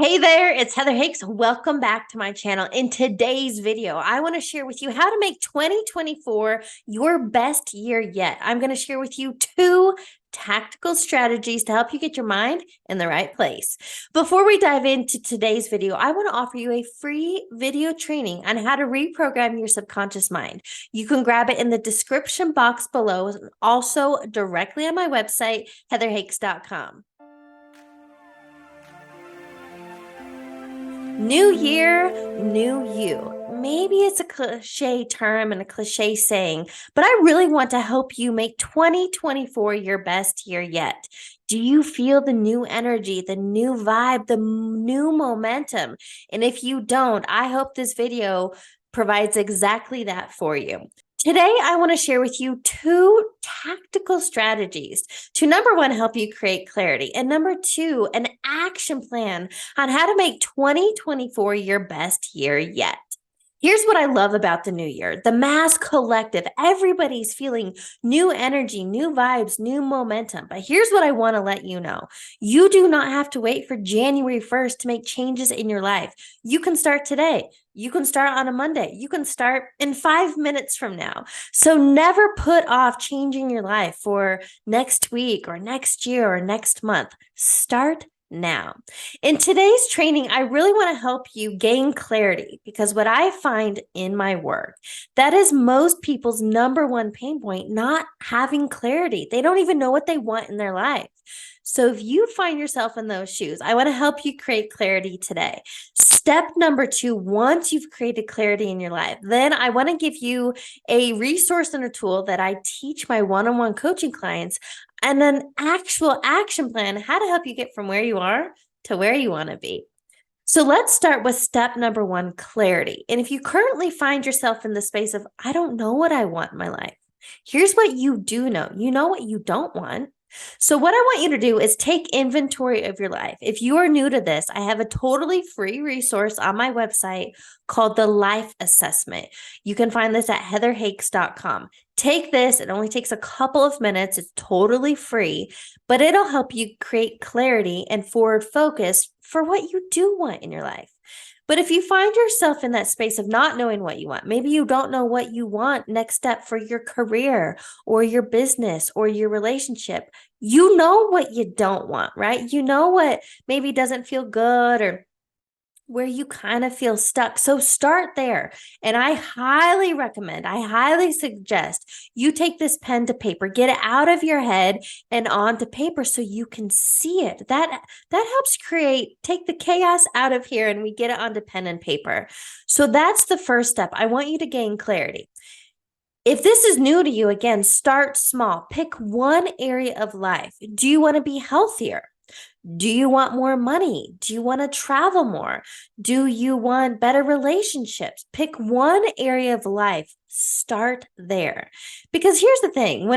Hey there, it's Heather Hicks. Welcome back to my channel. In today's video, I want to share with you how to make 2024 your best year yet. I'm going to share with you two tactical strategies to help you get your mind in the right place. Before we dive into today's video, I want to offer you a free video training on how to reprogram your subconscious mind. You can grab it in the description box below, also directly on my website, heatherhakes.com. New year, new you. Maybe it's a cliche term and a cliche saying, but I really want to help you make 2024 your best year yet. Do you feel the new energy, the new vibe, the new momentum? And if you don't, I hope this video provides exactly that for you. Today, I want to share with you two tactical strategies to number one, help you create clarity, and number two, an action plan on how to make 2024 your best year yet. Here's what I love about the new year, the mass collective. Everybody's feeling new energy, new vibes, new momentum. But here's what I want to let you know. You do not have to wait for January 1st to make changes in your life. You can start today. You can start on a Monday. You can start in 5 minutes from now. So never put off changing your life for next week or next year or next month. Start now. In today's training, I really want to help you gain clarity because what I find in my work, that is most people's number one pain point, not having clarity. They don't even know what they want in their life. So if you find yourself in those shoes, I want to help you create clarity today. Step number two, once you've created clarity in your life, then I want to give you a resource and a tool that I teach my one-on-one coaching clients and an actual action plan, how to help you get from where you are to where you want to be. So let's start with step number one, clarity. And if you currently find yourself in the space of, I don't know what I want in my life, here's what you do know. You know what you don't want. So what I want you to do is take inventory of your life. If you are new to this, I have a totally free resource on my website called the Life Assessment. You can find this at heatherhakes.com. Take this. It only takes a couple of minutes. It's totally free, but it'll help you create clarity and forward focus for what you do want in your life. But if you find yourself in that space of not knowing what you want, maybe you don't know what you want next step for your career or your business or your relationship, you know what you don't want, right? You know what maybe doesn't feel good or where you kind of feel stuck. So start there. And I highly suggest you take this pen to paper, get it out of your head and onto paper so you can see it. That helps take the chaos out of here and we get it onto pen and paper. So that's the first step. I want you to gain clarity. If this is new to you, again, start small. Pick one area of life. Do you want to be healthier? Do you want more money? Do you want to travel more? Do you want better relationships? Pick one area of life. Start there. Because here's the thing,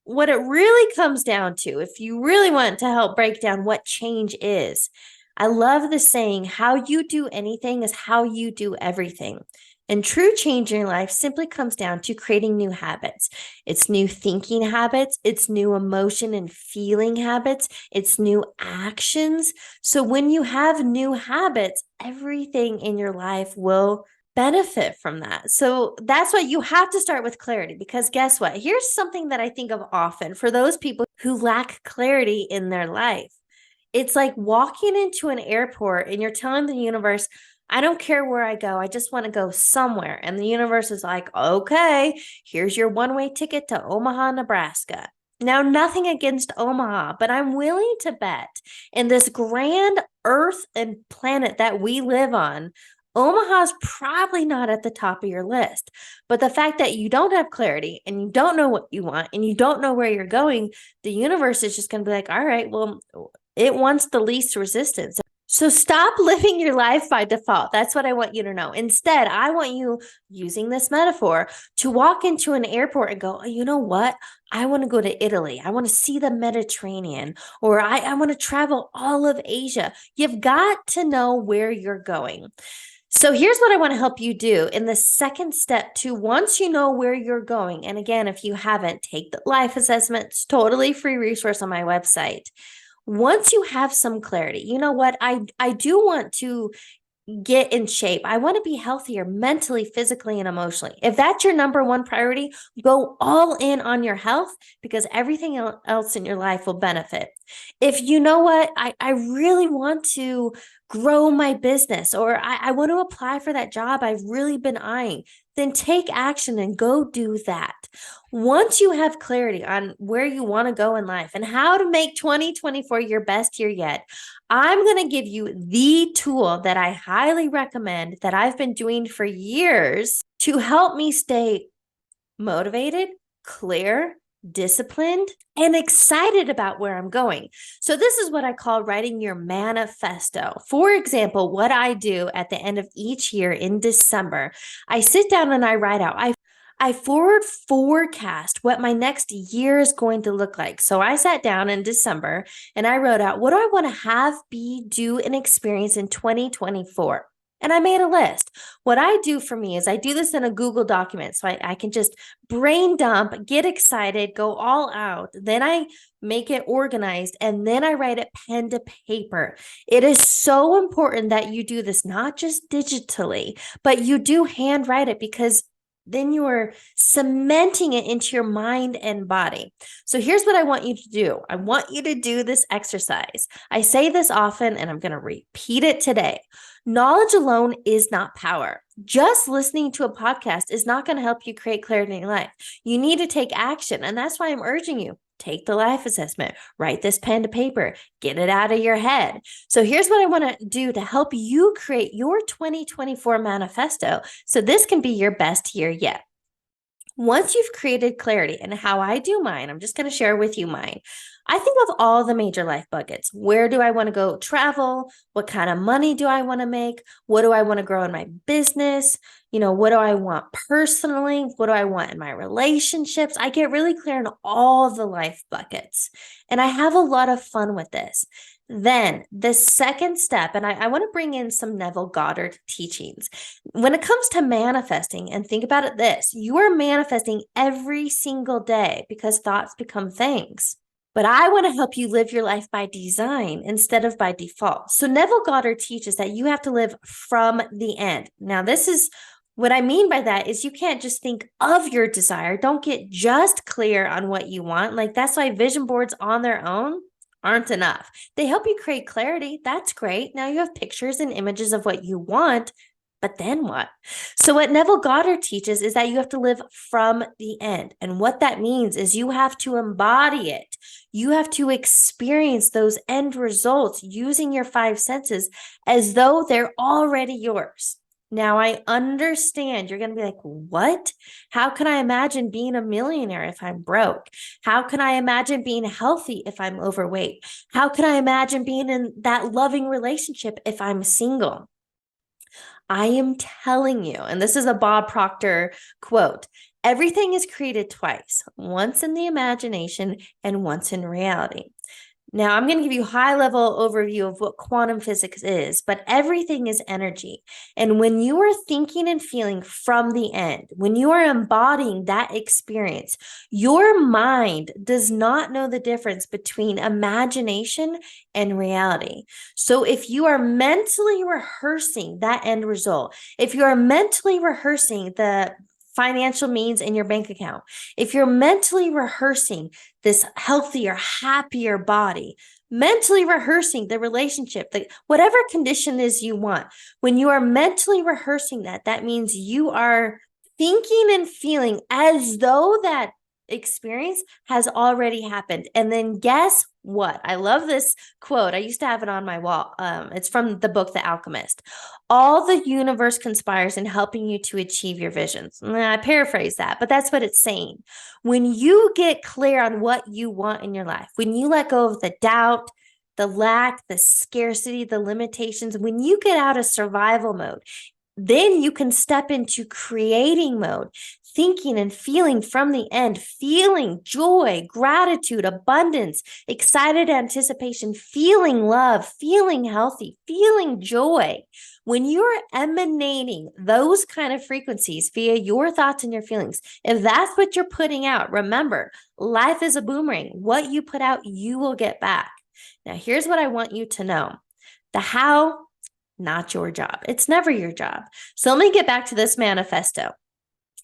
what it really comes down to, if you really want to help break down what change is, I love the saying, how you do anything is how you do everything. And true change in your life simply comes down to creating new habits. It's new thinking habits. It's new emotion and feeling habits. It's new actions. So when you have new habits, everything in your life will benefit from that. So that's why you have to start with clarity, because guess what? Here's something that I think of often for those people who lack clarity in their life. It's like walking into an airport and you're telling the universe, I don't care where I go. I just want to go somewhere. And the universe is like, okay, here's your one-way ticket to Omaha, Nebraska. Now, nothing against Omaha, but I'm willing to bet in this grand earth and planet that we live on, Omaha's probably not at the top of your list. But the fact that you don't have clarity and you don't know what you want and you don't know where you're going, the universe is just going to be like, all right, well, it wants the least resistance. So stop living your life by default. That's what I want you to know. Instead, I want you, using this metaphor, to walk into an airport and go, oh, you know what? I want to go to Italy. I want to see the Mediterranean, or I want to travel all of Asia. You've got to know where you're going. So here's what I want to help you do in the second step to, once you know where you're going. And again, if you haven't, take the life assessment. It's totally free resource on my website. Once you have some clarity, you know what? I do want to get in shape. I want to be healthier mentally, physically, and emotionally. If that's your number one priority, go all in on your health because everything else in your life will benefit. If you know what, I really want to grow my business or I want to apply for that job I've really been eyeing, then take action and go do that. Once you have clarity on where you want to go in life and how to make 2024 your best year yet, I'm going to give you the tool that I highly recommend that I've been doing for years to help me stay motivated, clear, disciplined, and excited about where I'm going. So, this is what I call writing your manifesto. For example, what I do at the end of each year in December, I sit down and I write out, I forward forecast what my next year is going to look like. So I sat down in December and I wrote out, what do I want to have, be, do, and experience in 2024? And I made a list. What I do for me is I do this in a Google document. So I can just brain dump, get excited, go all out. Then I make it organized and then I write it pen to paper. It is so important that you do this, not just digitally, but you do handwrite it because then you are cementing it into your mind and body. So here's what I want you to do. I want you to do this exercise. I say this often and I'm going to repeat it today. Knowledge alone is not power. Just listening to a podcast is not going to help you create clarity in your life. You need to take action. And that's why I'm urging you. Take the life assessment, write this pen to paper, get it out of your head. So here's what I want to do to help you create your 2024 manifesto so this can be your best year yet. Once you've created clarity, and how I do mine, I'm just going to share with you mine. I think of all the major life buckets. Where do I want to go travel? What kind of money do I want to make? What do I want to grow in my business? What do I want personally? What do I want in my relationships? I get really clear on all the life buckets. And I have a lot of fun with this. Then the second step, and I want to bring in some Neville Goddard teachings. When it comes to manifesting, and think about it this, you are manifesting every single day because thoughts become things. But I want to help you live your life by design instead of by default. So Neville Goddard teaches that you have to live from the end. Now, this is what I mean by that is you can't just think of your desire. Don't get just clear on what you want. Like that's why vision boards on their own aren't enough. They help you create clarity. That's great. Now you have pictures and images of what you want. But then what? So what Neville Goddard teaches is that you have to live from the end. And what that means is you have to embody it. You have to experience those end results using your five senses as though they're already yours. Now, I understand you're going to be like, what? How can I imagine being a millionaire if I'm broke? How can I imagine being healthy if I'm overweight? How can I imagine being in that loving relationship if I'm single? I am telling you, and this is a Bob Proctor quote, everything is created twice, once in the imagination and once in reality. Now, I'm going to give you a high-level overview of what quantum physics is, but everything is energy. And when you are thinking and feeling from the end, when you are embodying that experience, your mind does not know the difference between imagination and reality. So if you are mentally rehearsing that end result, if you are mentally rehearsing the financial means in your bank account, if you're mentally rehearsing this healthier, happier body, mentally rehearsing the relationship, whatever condition is you want, when you are mentally rehearsing that, that means you are thinking and feeling as though that experience has already happened. And then guess what? I love this quote. I used to have it on my wall. It's from the book, The Alchemist. All the universe conspires in helping you to achieve your visions. I paraphrase that, but that's what it's saying. When you get clear on what you want in your life, when you let go of the doubt, the lack, the scarcity, the limitations, when you get out of survival mode, then you can step into creating mode, thinking and feeling from the end, feeling joy, gratitude, abundance, excited anticipation, feeling love, feeling healthy, feeling joy. When you're emanating those kind of frequencies via your thoughts and your feelings, if that's what you're putting out, remember, life is a boomerang. What you put out, you will get back. Now, here's what I want you to know. The how, not your job. It's never your job. So let me get back to this manifesto.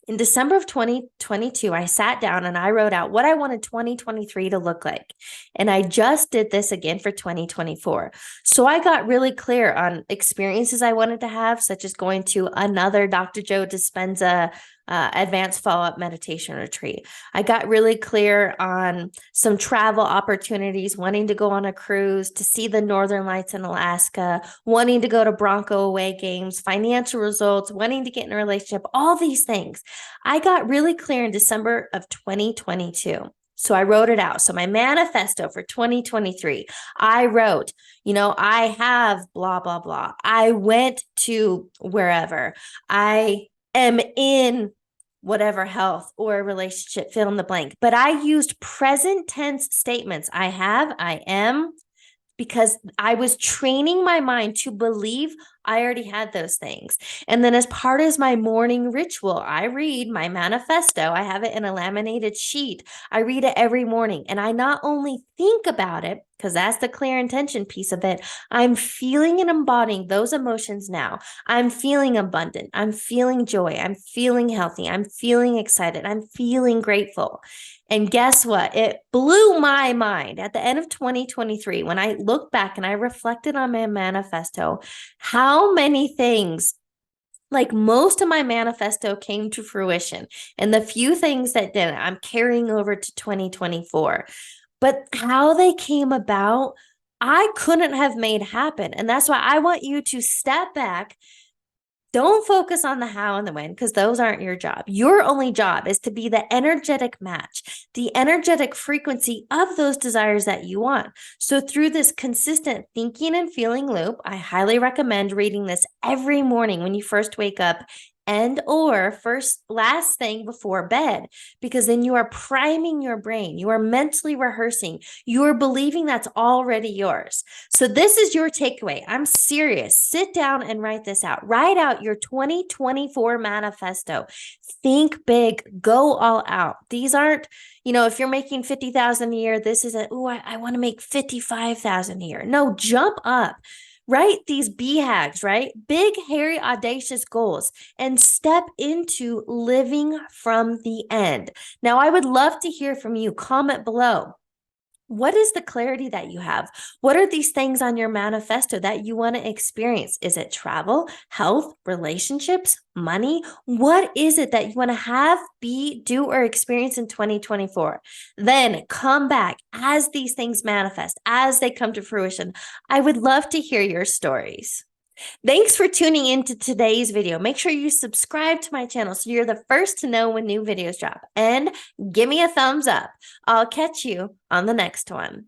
In December of 2022, I sat down and I wrote out what I wanted 2023 to look like. And I just did this again for 2024. So I got really clear on experiences I wanted to have, such as going to another Dr. Joe Dispenza advanced follow-up meditation retreat. I got really clear on some travel opportunities, wanting to go on a cruise, to see the Northern Lights in Alaska, wanting to go to Bronco away games, financial results, wanting to get in a relationship, all these things. I got really clear in December of 2022. So I wrote it out. So my manifesto for 2023, I wrote, I have blah, blah, blah. I went to wherever. I am in whatever health or relationship, fill in the blank. But I used present tense statements. I have, I am, because I was training my mind to believe I already had those things. And then as part of my morning ritual, I read my manifesto. I have it in a laminated sheet. I read it every morning. And I not only think about it, because that's the clear intention piece of it, I'm feeling and embodying those emotions now. I'm feeling abundant. I'm feeling joy. I'm feeling healthy. I'm feeling excited. I'm feeling grateful. And guess what? It blew my mind at the end of 2023 when I looked back and I reflected on my manifesto, how many things, like most of my manifesto, came to fruition. And the few things that didn't, I'm carrying over to 2024. But how they came about, I couldn't have made happen. And that's why I want you to step back. Don't focus on the how and the when, because those aren't your job. Your only job is to be the energetic match, the energetic frequency of those desires that you want. So through this consistent thinking and feeling loop, I highly recommend reading this every morning when you first wake up and or last thing before bed, because then you are priming your brain. You are mentally rehearsing. You are believing that's already yours. So this is your takeaway. I'm serious. Sit down and write this out. Write out your 2024 manifesto. Think big, go all out. These aren't, if you're making 50,000 a year, this isn't, I want to make 55,000 a year. No, jump up. Write these BHAGs, right? Big, hairy, audacious goals, and step into living from the end. Now, I would love to hear from you. Comment below. What is the clarity that you have? What are these things on your manifesto that you want to experience? Is it travel, health, relationships, money? What is it that you want to have, be, do, or experience in 2024? Then come back as these things manifest, as they come to fruition. I would love to hear your stories. Thanks for tuning into today's video. Make sure you subscribe to my channel so you're the first to know when new videos drop. And give me a thumbs up. I'll catch you on the next one.